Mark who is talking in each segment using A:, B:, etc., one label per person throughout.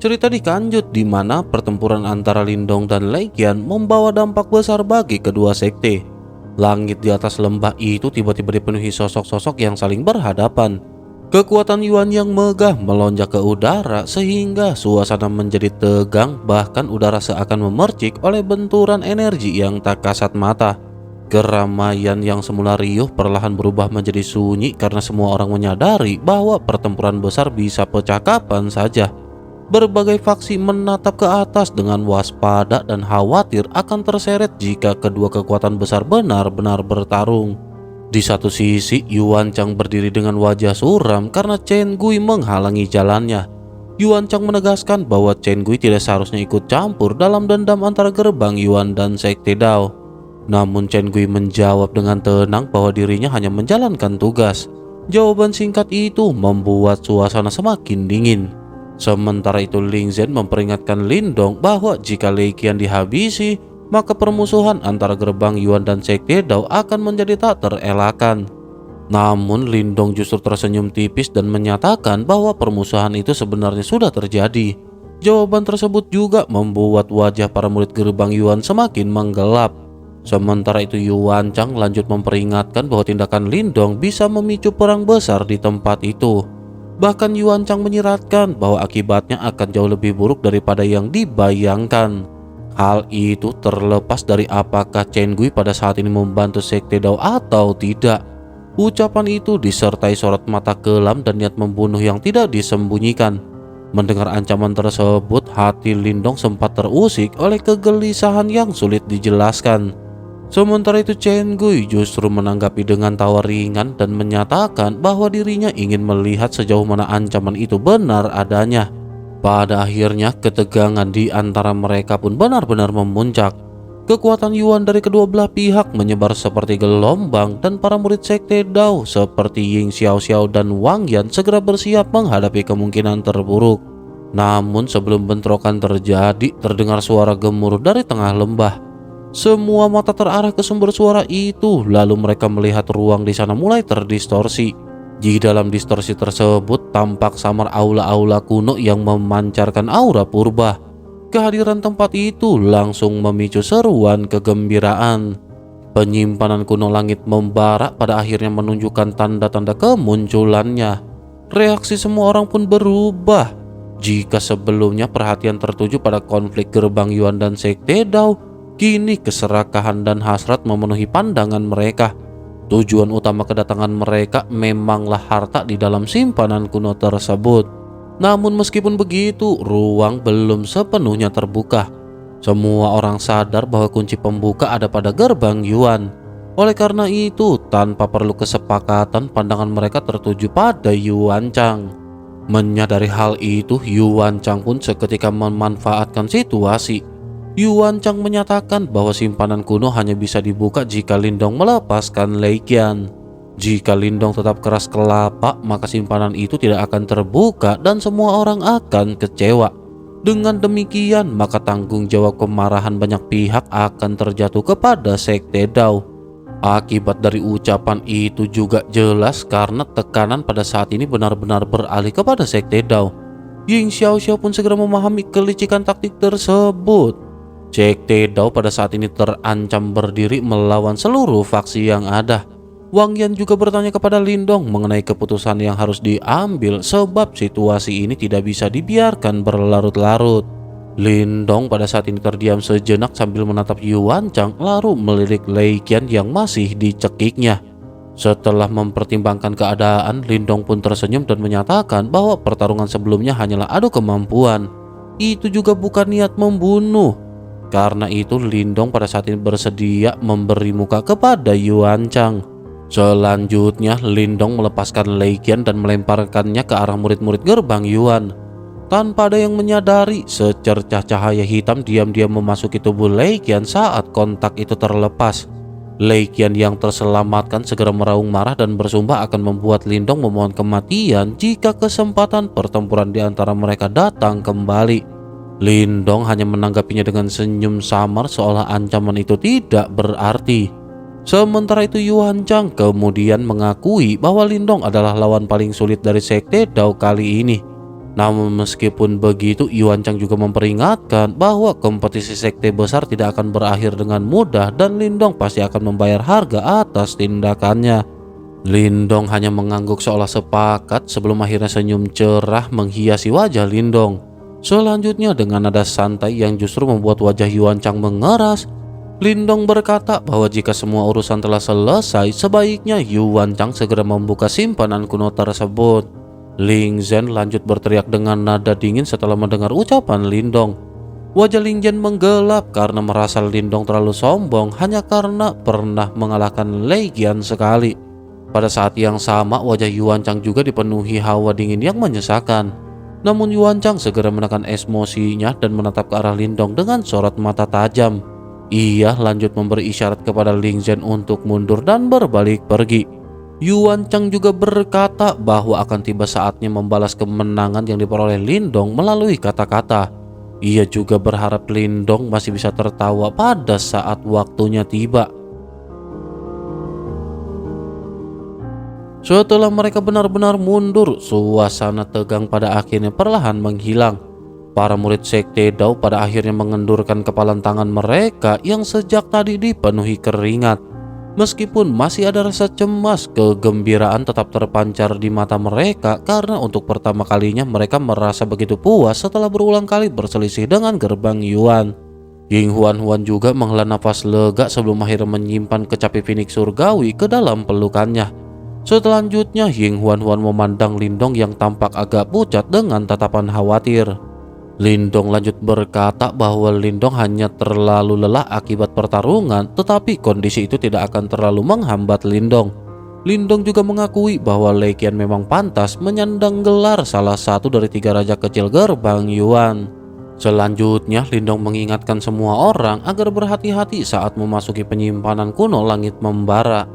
A: Cerita dikanjut di mana pertempuran antara Lindong dan Lei Qian membawa dampak besar bagi kedua sekte. Langit di atas lembah itu tiba-tiba dipenuhi sosok-sosok yang saling berhadapan. Kekuatan Yuan yang megah melonjak ke udara sehingga suasana menjadi tegang, bahkan udara seakan memercik oleh benturan energi yang tak kasat mata. Keramaian yang semula riuh perlahan berubah menjadi sunyi karena semua orang menyadari bahwa pertempuran besar bisa pecah kapan saja. Berbagai faksi menatap ke atas dengan waspada dan khawatir akan terseret jika kedua kekuatan besar benar-benar bertarung. Di satu sisi, Yuan Chang berdiri dengan wajah suram karena Chen Gui menghalangi jalannya. Yuan Chang menegaskan bahwa Chen Gui tidak seharusnya ikut campur dalam dendam antara gerbang Yuan dan Sekte Dao. Namun Chen Gui menjawab dengan tenang bahwa dirinya hanya menjalankan tugas. Jawaban singkat itu membuat suasana semakin dingin. Sementara itu Ling Zhen memperingatkan Lindong bahwa jika Lei Qian dihabisi, maka permusuhan antara gerbang Yuan dan Sekte Dao akan menjadi tak terelakkan. Namun Lindong justru tersenyum tipis dan menyatakan bahwa permusuhan itu sebenarnya sudah terjadi. Jawaban tersebut juga membuat wajah para murid gerbang Yuan semakin menggelap. Sementara itu Yuan Chang lanjut memperingatkan bahwa tindakan Lindong bisa memicu perang besar di tempat itu. Bahkan Yuan Chang menyiratkan bahwa akibatnya akan jauh lebih buruk daripada yang dibayangkan. Hal itu terlepas dari apakah Chen Gui pada saat ini membantu Sekte Dao atau tidak. Ucapan itu disertai sorot mata kelam dan niat membunuh yang tidak disembunyikan. Mendengar ancaman tersebut, hati Lindong sempat terusik oleh kegelisahan yang sulit dijelaskan. Sementara itu Chen Gui justru menanggapi dengan tawa ringan dan menyatakan bahwa dirinya ingin melihat sejauh mana ancaman itu benar adanya. Pada akhirnya ketegangan di antara mereka pun benar-benar memuncak. Kekuatan Yuan dari kedua belah pihak menyebar seperti gelombang dan para murid Sekte Dao seperti Ying Xiaoxiao dan Wang Yan segera bersiap menghadapi kemungkinan terburuk. Namun sebelum bentrokan terjadi, terdengar suara gemuruh dari tengah lembah. Semua mata terarah ke sumber suara itu, lalu mereka melihat ruang di sana mulai terdistorsi. Di dalam distorsi tersebut tampak samar aula-aula kuno yang memancarkan aura purba. Kehadiran tempat itu langsung memicu seruan kegembiraan. Penyimpanan kuno langit membara pada akhirnya menunjukkan tanda-tanda kemunculannya. Reaksi semua orang pun berubah. Jika sebelumnya perhatian tertuju pada konflik gerbang Yuan dan Sekte Dao, kini keserakahan dan hasrat memenuhi pandangan mereka. Tujuan utama kedatangan mereka memanglah harta di dalam simpanan kuno tersebut. Namun meskipun begitu, ruang belum sepenuhnya terbuka. Semua orang sadar bahwa kunci pembuka ada pada gerbang Yuan. Oleh karena itu, tanpa perlu kesepakatan, pandangan mereka tertuju pada Yuan Chang. Menyadari hal itu, Yuan Chang pun seketika memanfaatkan situasi. Yuan Chang menyatakan bahwa simpanan kuno hanya bisa dibuka jika Lindong melepaskan Lei Qian. Jika Lindong tetap keras kelapa, maka simpanan itu tidak akan terbuka dan semua orang akan kecewa. Dengan demikian, maka tanggung jawab kemarahan banyak pihak akan terjatuh kepada Sekte Dao. Akibat dari ucapan itu juga jelas karena tekanan pada saat ini benar-benar beralih kepada Sekte Dao. Ying Xiaoxiao pun segera memahami kelicikan taktik tersebut. Sekte Dao pada saat ini terancam berdiri melawan seluruh faksi yang ada. Wang Yan juga bertanya kepada Lindong mengenai keputusan yang harus diambil sebab situasi ini tidak bisa dibiarkan berlarut-larut. Lindong pada saat ini terdiam sejenak sambil menatap Yuan Chang lalu melirik Lei Qian yang masih dicekiknya. Setelah mempertimbangkan keadaan, Lindong pun tersenyum dan menyatakan bahwa pertarungan sebelumnya hanyalah adu kemampuan. Itu juga bukan niat membunuh. Karena itu Lindong pada saat ini bersedia memberi muka kepada Yuan Chang. Selanjutnya Lindong melepaskan Lei Qian dan melemparkannya ke arah murid-murid gerbang Yuan. Tanpa ada yang menyadari, secercah cahaya hitam diam-diam memasuki tubuh Lei Qian saat kontak itu terlepas. Lei Qian yang terselamatkan segera meraung marah dan bersumpah akan membuat Lindong memohon kematian jika kesempatan pertempuran di antara mereka datang kembali. Lindong hanya menanggapinya dengan senyum samar seolah ancaman itu tidak berarti. Sementara itu Yuan Chang kemudian mengakui bahwa Lindong adalah lawan paling sulit dari Sekte Dao kali ini. Namun meskipun begitu, Yuan Chang juga memperingatkan bahwa kompetisi sekte besar tidak akan berakhir dengan mudah dan Lindong pasti akan membayar harga atas tindakannya. Lindong hanya mengangguk seolah sepakat sebelum akhirnya senyum cerah menghiasi wajah Lindong. Selanjutnya dengan nada santai yang justru membuat wajah Yuan Chang mengeras, Lindong berkata bahwa jika semua urusan telah selesai, sebaiknya Yuan Chang segera membuka simpanan kuno tersebut. Ling Zhen lanjut berteriak dengan nada dingin setelah mendengar ucapan Lindong. Wajah Ling Zhen menggelap karena merasa Lindong terlalu sombong hanya karena pernah mengalahkan Lei Qian sekali. Pada saat yang sama, wajah Yuan Chang juga dipenuhi hawa dingin yang menyesakan. Namun Yuan Chang segera menekan emosinya dan menatap ke arah Lindong dengan sorot mata tajam. Ia lanjut memberi isyarat kepada Ling Zhen untuk mundur dan berbalik pergi. Yuan Chang juga berkata bahwa akan tiba saatnya membalas kemenangan yang diperoleh Lindong melalui kata-kata. Ia juga berharap Lindong masih bisa tertawa pada saat waktunya tiba. Setelah mereka benar-benar mundur, suasana tegang pada akhirnya perlahan menghilang. Para murid sekte Dao pada akhirnya mengendurkan kepalan tangan mereka yang sejak tadi dipenuhi keringat. Meskipun masih ada rasa cemas, kegembiraan tetap terpancar di mata mereka karena untuk pertama kalinya mereka merasa begitu puas setelah berulang kali berselisih dengan gerbang Yuan. Ying Huan juga menghela nafas lega sebelum akhirnya menyimpan kecapi Phoenix surgawi ke dalam pelukannya. Selanjutnya Ying Huan memandang Lindong yang tampak agak pucat dengan tatapan khawatir. Lindong lanjut berkata bahwa Lindong hanya terlalu lelah akibat pertarungan, tetapi kondisi itu tidak akan terlalu menghambat Lindong. Lindong juga mengakui bahwa Lei Qian memang pantas menyandang gelar salah satu dari 3 raja kecil gerbang Yuan. Selanjutnya Lindong mengingatkan semua orang agar berhati-hati saat memasuki penyimpanan kuno langit membara.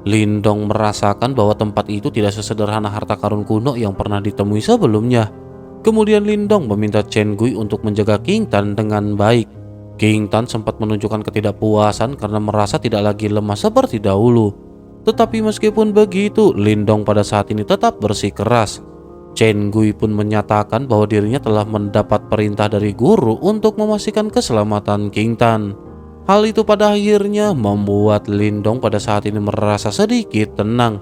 A: Lindong merasakan bahwa tempat itu tidak sesederhana harta karun kuno yang pernah ditemui sebelumnya. Kemudian Lindong meminta Chen Gui untuk menjaga King Tan dengan baik. King Tan sempat menunjukkan ketidakpuasan karena merasa tidak lagi lemah seperti dahulu. Tetapi meskipun begitu, Lindong pada saat ini tetap bersikeras. Chen Gui pun menyatakan bahwa dirinya telah mendapat perintah dari guru untuk memastikan keselamatan King Tan. Hal itu pada akhirnya membuat Lindong pada saat ini merasa sedikit tenang.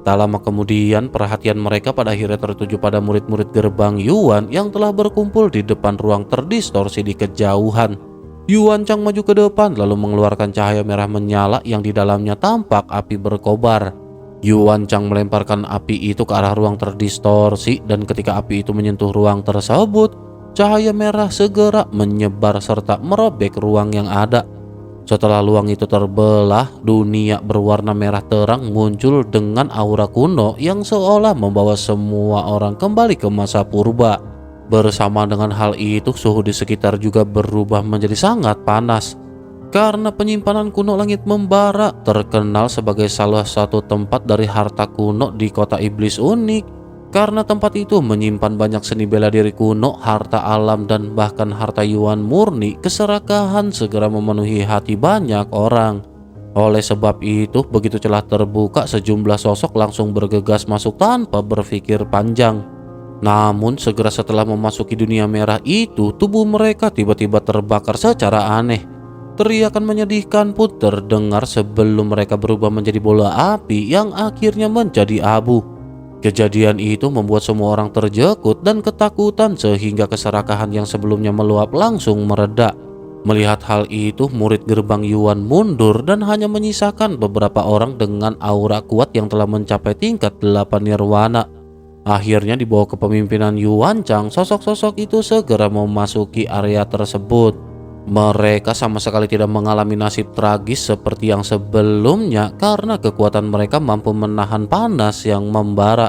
A: Tak lama kemudian perhatian mereka pada akhirnya tertuju pada murid-murid gerbang Yuan yang telah berkumpul di depan ruang terdistorsi di kejauhan. Yuan Chang maju ke depan lalu mengeluarkan cahaya merah menyala yang di dalamnya tampak api berkobar. Yuan Chang melemparkan api itu ke arah ruang terdistorsi dan ketika api itu menyentuh ruang tersebut, cahaya merah segera menyebar serta merobek ruang yang ada. Setelah ruang itu terbelah, dunia berwarna merah terang muncul dengan aura kuno yang seolah membawa semua orang kembali ke masa purba. Bersama dengan hal itu, suhu di sekitar juga berubah menjadi sangat panas. Karena penyimpanan kuno langit membara terkenal sebagai salah satu tempat dari harta kuno di kota iblis unik. Karena tempat itu menyimpan banyak seni bela diri kuno, harta alam, dan bahkan harta Yuan murni, keserakahan segera memenuhi hati banyak orang. Oleh sebab itu, begitu celah terbuka, sejumlah sosok langsung bergegas masuk tanpa berpikir panjang. Namun segera setelah memasuki dunia merah itu, tubuh mereka tiba-tiba terbakar secara aneh. Teriakan menyedihkan pun terdengar sebelum mereka berubah menjadi bola api yang akhirnya menjadi abu. Kejadian itu membuat semua orang terjekut dan ketakutan sehingga keserakahan yang sebelumnya meluap langsung mereda. Melihat hal itu, murid gerbang Yuan mundur dan hanya menyisakan beberapa orang dengan aura kuat yang telah mencapai tingkat 8 nirwana. Akhirnya di bawah kepemimpinan Yuan Chang, sosok-sosok itu segera memasuki area tersebut. Mereka sama sekali tidak mengalami nasib tragis seperti yang sebelumnya karena kekuatan mereka mampu menahan panas yang membara.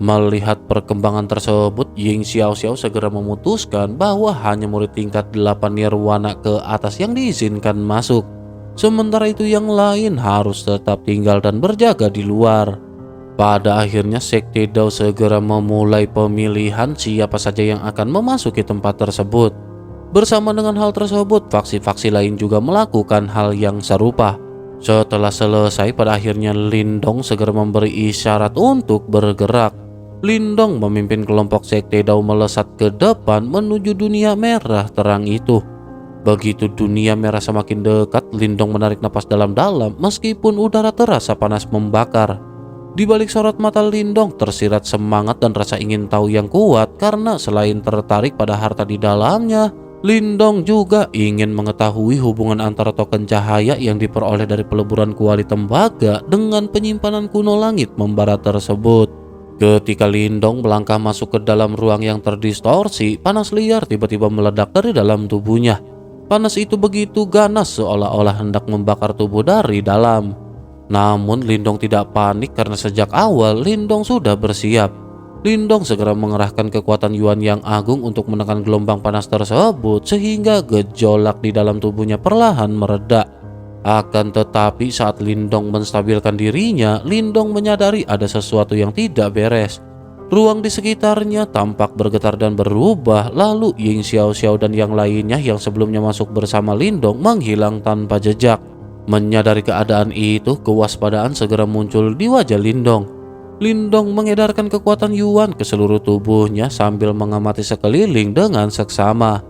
A: Melihat perkembangan tersebut, Ying Xiaoxiao segera memutuskan bahwa hanya murid tingkat 8 nirwana ke atas yang diizinkan masuk. Sementara itu yang lain harus tetap tinggal dan berjaga di luar. Pada akhirnya Sekte Dao segera memulai pemilihan siapa saja yang akan memasuki tempat tersebut. Bersama dengan hal tersebut, faksi-faksi lain juga melakukan hal yang serupa. Setelah selesai, pada akhirnya Lindong segera memberi isyarat untuk bergerak. Lindong memimpin kelompok sekte Dao melesat ke depan menuju dunia merah terang itu. Begitu dunia merah semakin dekat, Lindong menarik napas dalam-dalam meskipun udara terasa panas membakar. Di balik sorot mata Lindong tersirat semangat dan rasa ingin tahu yang kuat karena selain tertarik pada harta di dalamnya, Lindong juga ingin mengetahui hubungan antara token cahaya yang diperoleh dari peleburan kuali tembaga dengan penyimpanan kuno langit membara tersebut. Ketika Lindong melangkah masuk ke dalam ruang yang terdistorsi, panas liar tiba-tiba meledak dari dalam tubuhnya. Panas itu begitu ganas seolah-olah hendak membakar tubuh dari dalam. Namun Lindong tidak panik karena sejak awal Lindong sudah bersiap. Lindong segera mengerahkan kekuatan Yuan yang agung untuk menekan gelombang panas tersebut sehingga gejolak di dalam tubuhnya perlahan mereda. Akan tetapi saat Lindong menstabilkan dirinya, Lindong menyadari ada sesuatu yang tidak beres. Ruang di sekitarnya tampak bergetar dan berubah, lalu Ying Xiaoxiao dan yang lainnya yang sebelumnya masuk bersama Lindong menghilang tanpa jejak. Menyadari keadaan itu, kewaspadaan segera muncul di wajah Lindong. Lindong mengedarkan kekuatan Yuan ke seluruh tubuhnya sambil mengamati sekeliling dengan seksama.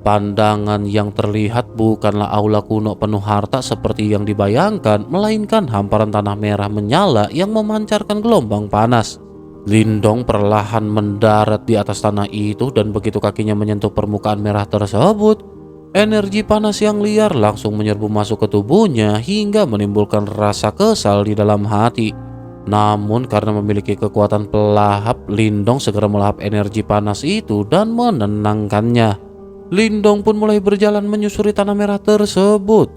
A: Pandangan yang terlihat bukanlah aula kuno penuh harta seperti yang dibayangkan, melainkan hamparan tanah merah menyala yang memancarkan gelombang panas. Lindong perlahan mendarat di atas tanah itu dan begitu kakinya menyentuh permukaan merah tersebut, energi panas yang liar langsung menyerbu masuk ke tubuhnya hingga menimbulkan rasa kesal di dalam hati. Namun karena memiliki kekuatan pelahap, Lindong segera melahap energi panas itu dan menenangkannya. Lindong pun mulai berjalan menyusuri tanah merah tersebut.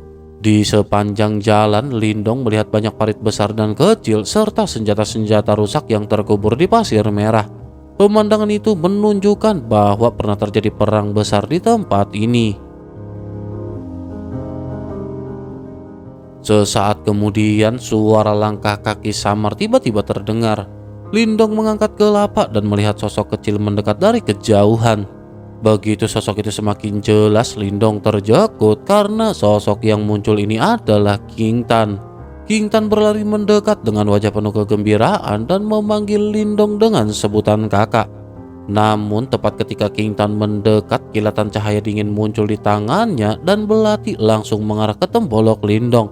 A: Di sepanjang jalan, Lindong melihat banyak parit besar dan kecil serta senjata-senjata rusak yang terkubur di pasir merah. Pemandangan itu menunjukkan bahwa pernah terjadi perang besar di tempat ini. Sesaat kemudian, suara langkah kaki samar tiba-tiba terdengar. Lindong mengangkat kelopak dan melihat sosok kecil mendekat dari kejauhan. Begitu sosok itu semakin jelas, Lindong terjekut karena sosok yang muncul ini adalah King Tan. King Tan berlari mendekat dengan wajah penuh kegembiraan dan memanggil Lindong dengan sebutan kakak. Namun tepat ketika King Tan mendekat, kilatan cahaya dingin muncul di tangannya dan belati langsung mengarah ke tembolok Lindong.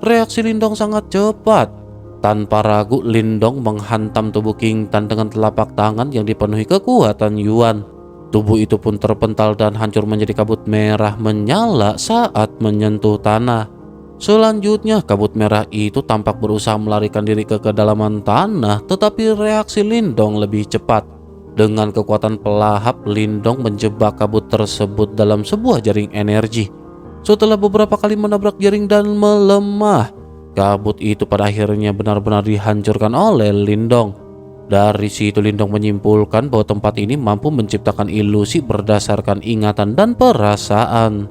A: Reaksi Lindong sangat cepat. Tanpa ragu, Lindong menghantam tubuh King Tan dengan telapak tangan yang dipenuhi kekuatan Yuan. Tubuh itu pun terpental dan hancur menjadi kabut merah menyala saat menyentuh tanah. Selanjutnya, kabut merah itu tampak berusaha melarikan diri ke kedalaman tanah, tetapi reaksi Lindong lebih cepat. Dengan kekuatan pelahap, Lindong menjebak kabut tersebut dalam sebuah jaring energi. Setelah beberapa kali menabrak jaring dan melemah, kabut itu pada akhirnya benar-benar dihancurkan oleh Lindong. Dari situ Lindong menyimpulkan bahwa tempat ini mampu menciptakan ilusi berdasarkan ingatan dan perasaan.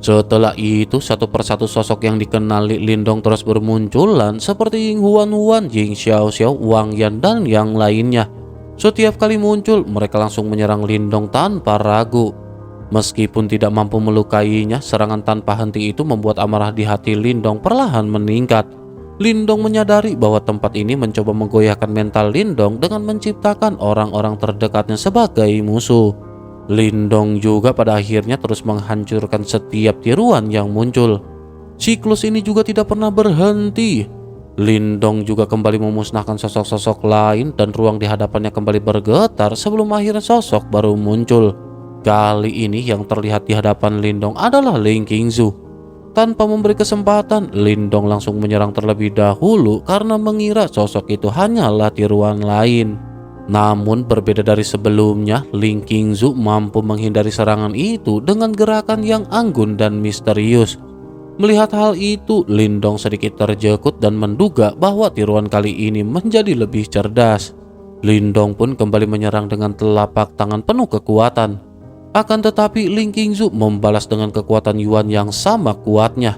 A: Setelah itu, satu persatu sosok yang dikenali Lindong terus bermunculan seperti Ying Huan, Ying Xiaoxiao, Wang Yan, dan yang lainnya. Setiap kali muncul, mereka langsung menyerang Lindong tanpa ragu. Meskipun tidak mampu melukainya, serangan tanpa henti itu membuat amarah di hati Lindong perlahan meningkat. Lindong menyadari bahwa tempat ini mencoba menggoyahkan mental Lindong dengan menciptakan orang-orang terdekatnya sebagai musuh. Lindong juga pada akhirnya terus menghancurkan setiap tiruan yang muncul. Siklus ini juga tidak pernah berhenti. Lindong juga kembali memusnahkan sosok-sosok lain dan ruang di hadapannya kembali bergetar sebelum akhirnya sosok baru muncul. Kali ini yang terlihat di hadapan Lindong adalah Ling Qingzu. Tanpa memberi kesempatan, Lindong langsung menyerang terlebih dahulu karena mengira sosok itu hanyalah tiruan lain. Namun berbeda dari sebelumnya, Ling Qingzu mampu menghindari serangan itu dengan gerakan yang anggun dan misterius. Melihat hal itu, Lindong sedikit terjekut dan menduga bahwa tiruan kali ini menjadi lebih cerdas. Lindong pun kembali menyerang dengan telapak tangan penuh kekuatan. Akan tetapi Ling Qingzu membalas dengan kekuatan Yuan yang sama kuatnya.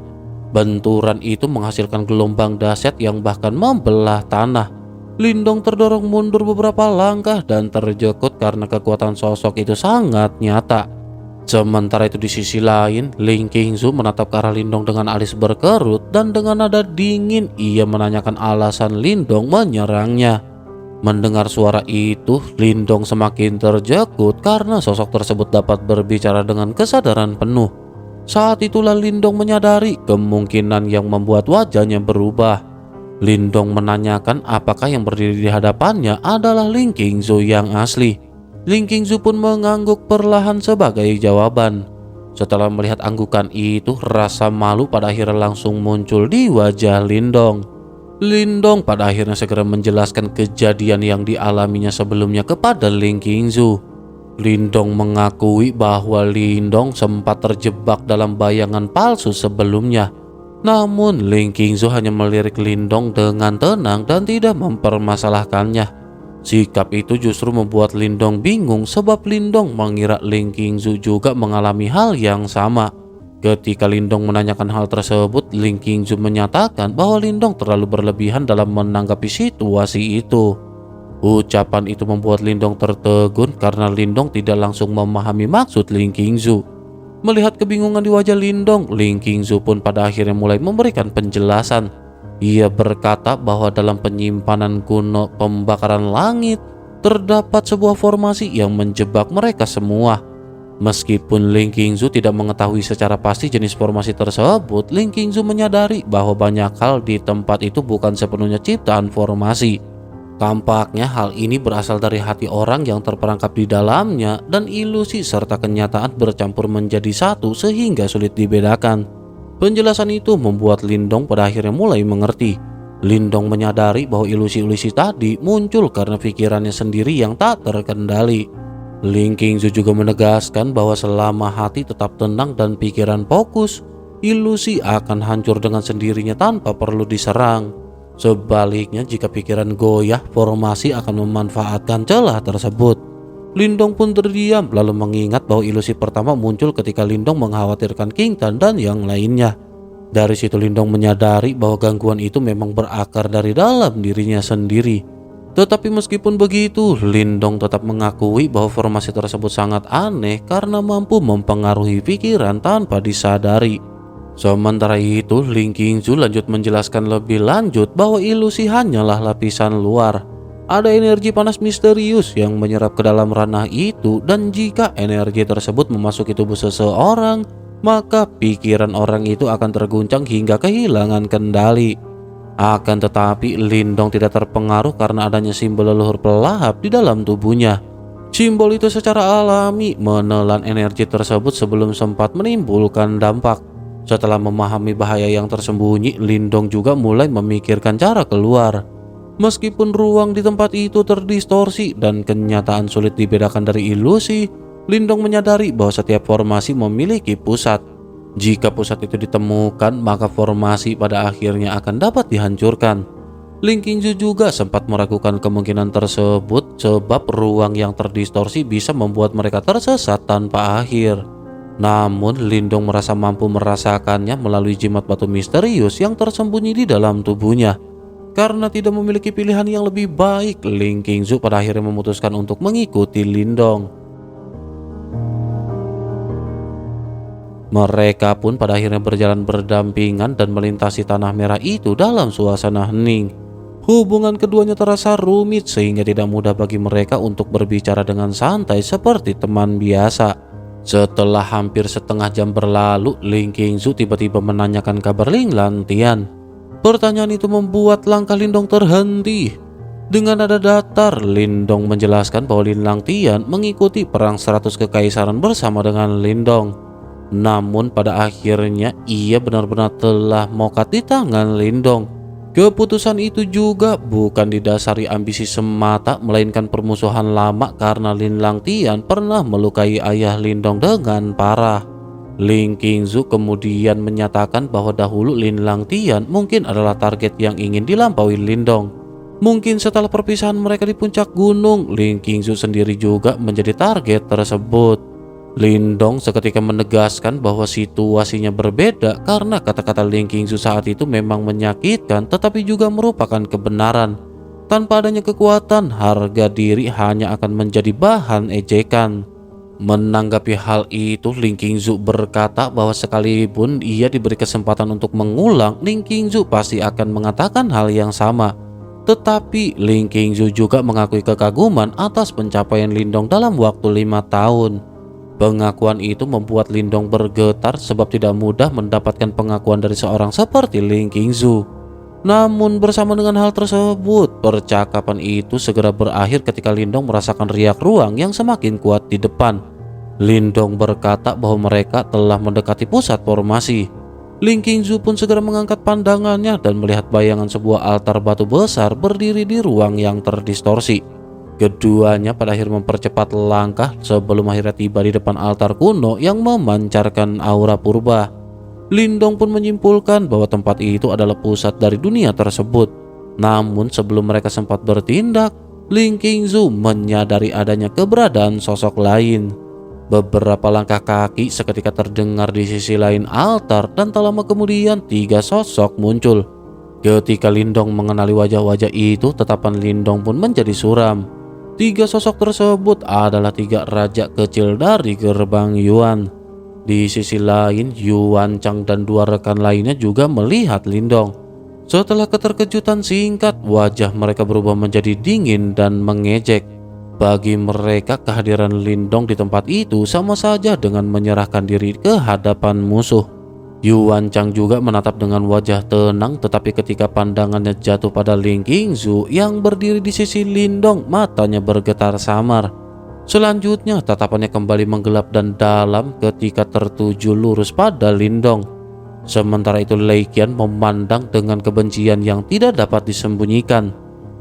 A: Benturan itu menghasilkan gelombang dahsyat yang bahkan membelah tanah. Lindong terdorong mundur beberapa langkah dan terjekut karena kekuatan sosok itu sangat nyata. Sementara itu di sisi lain, Ling Qingzu menatap ke arah Lindong dengan alis berkerut dan dengan nada dingin ia menanyakan alasan Lindong menyerangnya. Mendengar suara itu, Lindong semakin terjekut karena sosok tersebut dapat berbicara dengan kesadaran penuh. Saat itulah Lindong menyadari kemungkinan yang membuat wajahnya berubah. Lindong menanyakan apakah yang berdiri di hadapannya adalah Ling Qingzu yang asli. Ling Qingzu pun mengangguk perlahan sebagai jawaban. Setelah melihat anggukan itu, rasa malu pada akhirnya langsung muncul di wajah Lindong. Lindong pada akhirnya segera menjelaskan kejadian yang dialaminya sebelumnya kepada Ling Qingzu. Lindong mengakui bahwa Lindong sempat terjebak dalam bayangan palsu sebelumnya. Namun Ling Qingzu hanya melirik Lindong dengan tenang dan tidak mempermasalahkannya. Sikap itu justru membuat Lindong bingung sebab Lindong mengira Ling Qingzu juga mengalami hal yang sama. Ketika Lindong menanyakan hal tersebut, Ling Qingzu menyatakan bahwa Lindong terlalu berlebihan dalam menanggapi situasi itu. Ucapan itu membuat Lindong tertegun karena Lindong tidak langsung memahami maksud Ling Qingzu. Melihat kebingungan di wajah Lindong, Ling Qingzu pun pada akhirnya mulai memberikan penjelasan. Ia berkata bahwa dalam penyimpanan kuno pembakaran langit terdapat sebuah formasi yang menjebak mereka semua. Meskipun Ling Qingzu tidak mengetahui secara pasti jenis formasi tersebut, Ling Qingzu menyadari bahwa banyak hal di tempat itu bukan sepenuhnya ciptaan formasi. Tampaknya hal ini berasal dari hati orang yang terperangkap di dalamnya dan ilusi serta kenyataan bercampur menjadi satu sehingga sulit dibedakan. Penjelasan itu membuat Lindong pada akhirnya mulai mengerti. Lindong menyadari bahwa ilusi-ilusi tadi muncul karena pikirannya sendiri yang tak terkendali. Ling Qingzu juga menegaskan bahwa selama hati tetap tenang dan pikiran fokus, ilusi akan hancur dengan sendirinya tanpa perlu diserang. Sebaliknya, jika pikiran goyah, formasi akan memanfaatkan celah tersebut. Lindong pun terdiam lalu mengingat bahwa ilusi pertama muncul ketika Lindong mengkhawatirkan King Tan dan yang lainnya. Dari situ Lindong menyadari bahwa gangguan itu memang berakar dari dalam dirinya sendiri. Tetapi meskipun begitu, Lindong tetap mengakui bahwa formasi tersebut sangat aneh karena mampu mempengaruhi pikiran tanpa disadari. Sementara itu, Ling Qingzu lanjut menjelaskan lebih lanjut bahwa ilusi hanyalah lapisan luar. Ada energi panas misterius yang menyerap ke dalam ranah itu, dan jika energi tersebut memasuki tubuh seseorang, maka pikiran orang itu akan terguncang hingga kehilangan kendali. Akan tetapi Lindong tidak terpengaruh karena adanya simbol leluhur pelahap di dalam tubuhnya. Simbol itu secara alami menelan energi tersebut sebelum sempat menimbulkan dampak. Setelah memahami bahaya yang tersembunyi, Lindong juga mulai memikirkan cara keluar. Meskipun ruang di tempat itu terdistorsi dan kenyataan sulit dibedakan dari ilusi, Lindong menyadari bahwa setiap formasi memiliki pusat. Jika pusat itu ditemukan, maka formasi pada akhirnya akan dapat dihancurkan. Ling Qingzu juga sempat meragukan kemungkinan tersebut sebab ruang yang terdistorsi bisa membuat mereka tersesat tanpa akhir. Namun Lindong merasa mampu merasakannya melalui jimat batu misterius yang tersembunyi di dalam tubuhnya. Karena tidak memiliki pilihan yang lebih baik, Ling Qingzu pada akhirnya memutuskan untuk mengikuti Lindong. Mereka pun pada akhirnya berjalan berdampingan dan melintasi tanah merah itu dalam suasana hening. Hubungan keduanya terasa rumit sehingga tidak mudah bagi mereka untuk berbicara dengan santai seperti teman biasa. Setelah hampir setengah jam berlalu, Ling Qingzu tiba-tiba menanyakan kabar Ling Lantian. Pertanyaan itu membuat langkah Lindong terhenti. Dengan nada datar, Lindong menjelaskan bahwa Lin Langtian mengikuti perang 100 kekaisaran bersama dengan Lindong. Namun pada akhirnya ia benar-benar telah mokat di tangan Lindong. Keputusan itu juga bukan didasari ambisi semata, melainkan permusuhan lama karena Lin Langtian pernah melukai ayah Lindong dengan parah. Ling Qingzu kemudian menyatakan bahwa dahulu Lin Langtian mungkin adalah target yang ingin dilampaui Lindong. Mungkin setelah perpisahan mereka di puncak gunung, Ling Qingzu sendiri juga menjadi target tersebut. Lindong seketika menegaskan bahwa situasinya berbeda karena kata-kata Ling Qingzu saat itu memang menyakitkan tetapi juga merupakan kebenaran. Tanpa adanya kekuatan, harga diri hanya akan menjadi bahan ejekan. Menanggapi hal itu, Ling Qingzu berkata bahwa sekalipun ia diberi kesempatan untuk mengulang, Ling Qingzu pasti akan mengatakan hal yang sama. Tetapi Ling Qingzu juga mengakui kekaguman atas pencapaian Lindong dalam waktu 5 tahun. Pengakuan itu membuat Lindong bergetar sebab tidak mudah mendapatkan pengakuan dari seorang seperti Ling Qingzu. Namun bersama dengan hal tersebut, percakapan itu segera berakhir ketika Lindong merasakan riak ruang yang semakin kuat di depan. Lindong berkata bahwa mereka telah mendekati pusat formasi. Ling Qingzu pun segera mengangkat pandangannya dan melihat bayangan sebuah altar batu besar berdiri di ruang yang terdistorsi. Keduanya pada akhirnya mempercepat langkah sebelum akhirnya tiba di depan altar kuno yang memancarkan aura purba. Lindong pun menyimpulkan bahwa tempat itu adalah pusat dari dunia tersebut. Namun sebelum mereka sempat bertindak, Ling Qingzu menyadari adanya keberadaan sosok lain. Beberapa langkah kaki seketika terdengar di sisi lain altar dan tak lama kemudian 3 sosok muncul. Ketika Lindong mengenali wajah-wajah itu, tatapan Lindong pun menjadi suram. 3 sosok tersebut adalah 3 raja kecil dari gerbang Yuan. Di sisi lain, Yuan Chang dan 2 rekan lainnya juga melihat Lindong. Setelah keterkejutan singkat, wajah mereka berubah menjadi dingin dan mengejek. Bagi mereka, kehadiran Lindong di tempat itu sama saja dengan menyerahkan diri ke hadapan musuh. Yuan Chang juga menatap dengan wajah tenang, tetapi ketika pandangannya jatuh pada Ling Qingzu yang berdiri di sisi Lindong, matanya bergetar samar. Selanjutnya, tatapannya kembali menggelap dan dalam ketika tertuju lurus pada Lindong. Sementara itu, Lei Qian memandang dengan kebencian yang tidak dapat disembunyikan.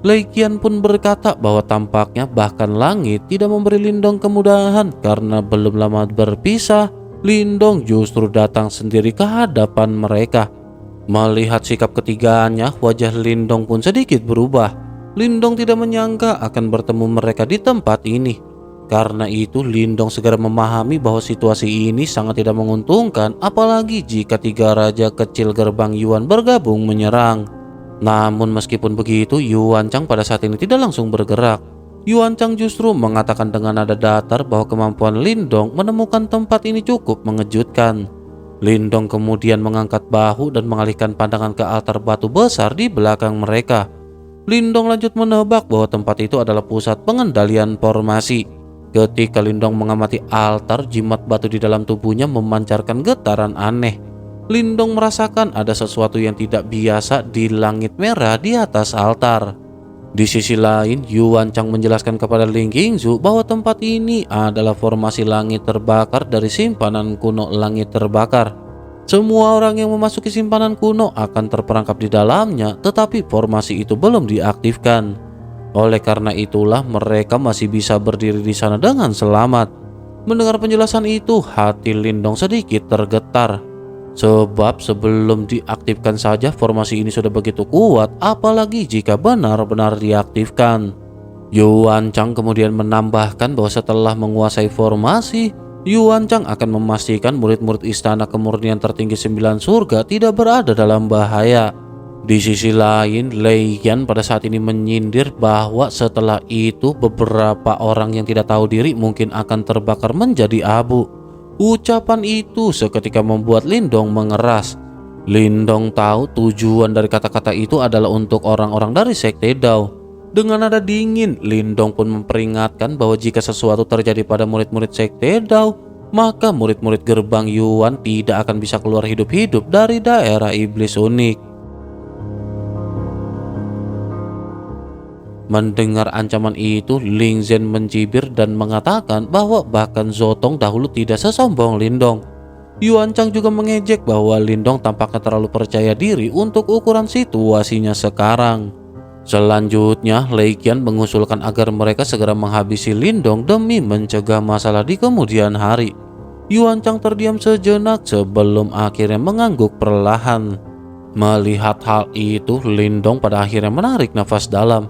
A: Lei Qian pun berkata bahwa tampaknya bahkan langit tidak memberi Lindong kemudahan karena belum lama berpisah, Lindong justru datang sendiri ke hadapan mereka. Melihat sikap ketiganya, wajah Lindong pun sedikit berubah. Lindong tidak menyangka akan bertemu mereka di tempat ini. Karena itu, Lindong segera memahami bahwa situasi ini sangat tidak menguntungkan, apalagi jika 3 raja kecil gerbang Yuan bergabung menyerang. Namun meskipun begitu, Yuan Chang pada saat ini tidak langsung bergerak. Yuan Chang justru mengatakan dengan nada datar bahwa kemampuan Lindong menemukan tempat ini cukup mengejutkan. Lindong kemudian mengangkat bahu dan mengalihkan pandangan ke altar batu besar di belakang mereka. Lindong lanjut menebak bahwa tempat itu adalah pusat pengendalian formasi. Ketika Lindong mengamati altar, jimat batu di dalam tubuhnya memancarkan getaran aneh. Lindong merasakan ada sesuatu yang tidak biasa di langit merah di atas altar. Di sisi lain, Yuan Chang menjelaskan kepada Ling Qingzu bahwa tempat ini adalah formasi langit terbakar dari simpanan kuno langit terbakar. Semua orang yang memasuki simpanan kuno akan terperangkap di dalamnya, tetapi formasi itu belum diaktifkan. Oleh karena itulah mereka masih bisa berdiri di sana dengan selamat. Mendengar penjelasan itu, hati Lindong sedikit tergetar. Sebab sebelum diaktifkan saja formasi ini sudah begitu kuat, apalagi jika benar-benar diaktifkan. Yuan Chang kemudian menambahkan bahwa setelah menguasai formasi, Yuan Chang akan memastikan murid-murid istana kemurnian tertinggi 9 surga tidak berada dalam bahaya. Di sisi lain, Lei Qian pada saat ini menyindir bahwa setelah itu beberapa orang yang tidak tahu diri mungkin akan terbakar menjadi abu. Ucapan itu seketika membuat Lindong mengeras. Lindong tahu tujuan dari kata-kata itu adalah untuk orang-orang dari Sekte Dao. Dengan nada dingin, Lindong pun memperingatkan bahwa jika sesuatu terjadi pada murid-murid Sekte Dao, maka murid-murid gerbang Yuan tidak akan bisa keluar hidup-hidup dari daerah iblis unik. Mendengar ancaman itu, Ling Zhen mencibir dan mengatakan bahwa bahkan Zotong dahulu tidak sesombong Lindong. Yuan Chang juga mengejek bahwa Lindong tampaknya terlalu percaya diri untuk ukuran situasinya sekarang. Selanjutnya, Lei Qian mengusulkan agar mereka segera menghabisi Lindong demi mencegah masalah di kemudian hari. Yuan Chang terdiam sejenak sebelum akhirnya mengangguk perlahan. Melihat hal itu, Lindong pada akhirnya menarik nafas dalam.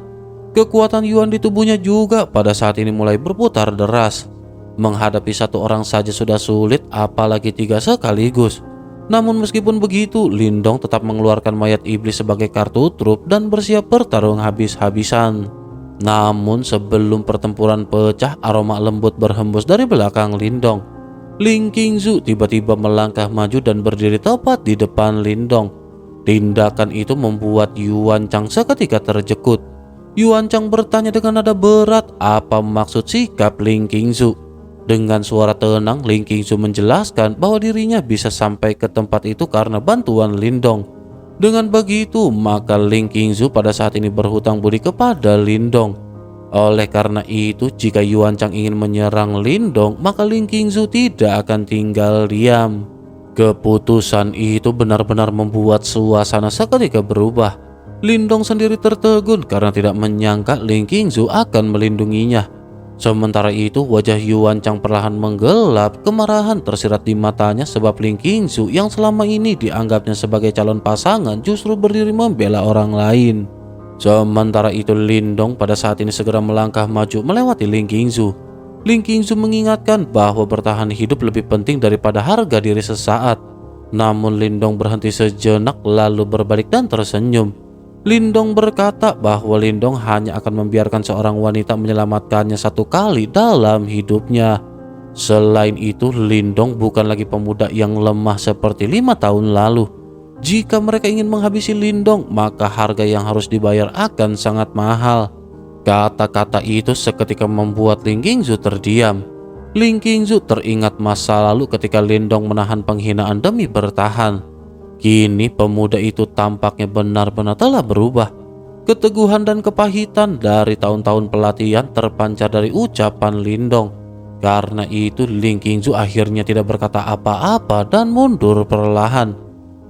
A: Kekuatan Yuan di tubuhnya juga pada saat ini mulai berputar deras. Menghadapi 1 orang saja sudah sulit, apalagi 3 sekaligus. Namun meskipun begitu, Lindong tetap mengeluarkan mayat iblis sebagai kartu truf dan bersiap bertarung habis-habisan. Namun sebelum pertempuran pecah, aroma lembut berhembus dari belakang Lindong. Ling Qingzu tiba-tiba melangkah maju dan berdiri tepat di depan Lindong. Tindakan itu membuat Yuan Chang seketika terjekut. Yuan Chang bertanya dengan nada berat apa maksud sikap Ling Qingzu. Dengan suara tenang, Ling Qingzu menjelaskan bahwa dirinya bisa sampai ke tempat itu karena bantuan Lindong. Dengan begitu, maka Ling Qingzu pada saat ini berhutang budi kepada Lindong. Oleh karena itu, jika Yuan Chang ingin menyerang Lindong, maka Ling Qingzu tidak akan tinggal diam. Keputusan itu benar-benar membuat suasana seketika berubah. Lindong sendiri tertegun karena tidak menyangka Ling Qingzu akan melindunginya. Sementara itu, wajah Yuan Chang perlahan menggelap, kemarahan tersirat di matanya sebab Ling Qingzu yang selama ini dianggapnya sebagai calon pasangan justru berdiri membela orang lain. Sementara itu, Lindong pada saat ini segera melangkah maju melewati Ling Qingzu. Ling Qingzu mengingatkan bahwa bertahan hidup lebih penting daripada harga diri sesaat. Namun Lindong berhenti sejenak lalu berbalik dan tersenyum. Lindong berkata bahwa Lindong hanya akan membiarkan seorang wanita menyelamatkannya satu kali dalam hidupnya. Selain itu, Lindong bukan lagi pemuda yang lemah seperti 5 tahun lalu. Jika mereka ingin menghabisi Lindong, maka harga yang harus dibayar akan sangat mahal. Kata-kata itu seketika membuat Ling Qingzu terdiam. Ling Qingzu teringat masa lalu ketika Lindong menahan penghinaan demi bertahan. Kini pemuda itu tampaknya benar-benar telah berubah. Keteguhan dan kepahitan dari tahun-tahun pelatihan terpancar dari ucapan Lindong. Karena itu Ling Qingzu akhirnya tidak berkata apa-apa dan mundur perlahan.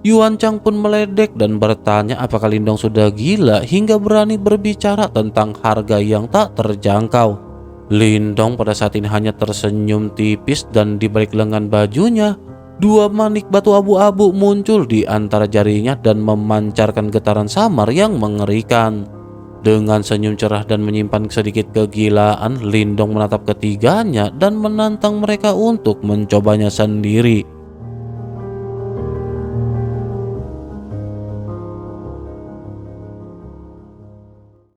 A: Yuan Chang pun meledek dan bertanya apakah Lindong sudah gila hingga berani berbicara tentang harga yang tak terjangkau. Lindong pada saat ini hanya tersenyum tipis dan di balik lengan bajunya, 2 manik batu abu-abu muncul di antara jarinya dan memancarkan getaran samar yang mengerikan. Dengan senyum cerah dan menyimpan sedikit kegilaan, Lindong menatap ketiganya dan menantang mereka untuk mencobanya sendiri.